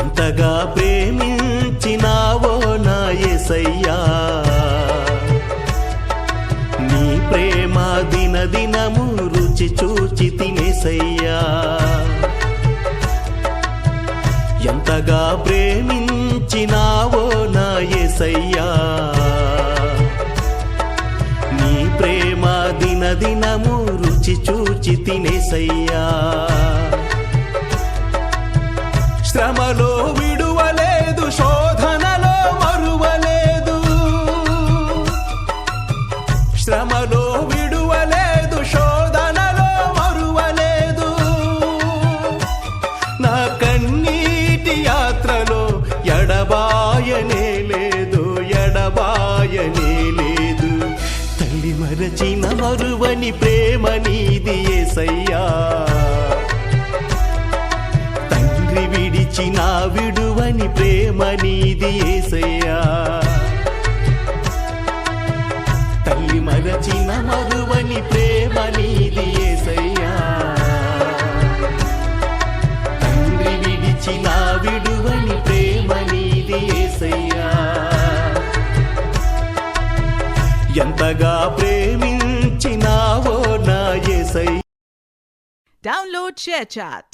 ఎంతగా ప్రేమించినావో నా యేసయ్యా, నీ ప్రేమ దినదినము రుచి చూచి తినేసయ్యా. ఎంతగా ప్రేమించినావో నా యేసయ్యా, నీ ప్రేమ దినదినము రుచి చూచి తినేసయ్యా. శ్రమలో విడువలేదు, శోధనలో మరువలేదు, శ్రమలో విడువలేదు, శోధనలో మరువలేదు. నా కన్నీటి యాత్రలో ఎడబాయనే లేదు, ఎడబాయనే లేదు. తల్లి మరచిన మరువని ప్రేమ నీది యేసయ్యా, విడిచిన విడువని ప్రేమ నీది యేసయ్యా. తల్లి మరచిన మరువని ప్రేమ నీది యేసయ్యా, తండ్రి విడిచిన విడువని ప్రేమ నీది యేసయ్యా. ఎంతగా ప్రేమించినావో నా యేసయ్యా. Download ShareChat.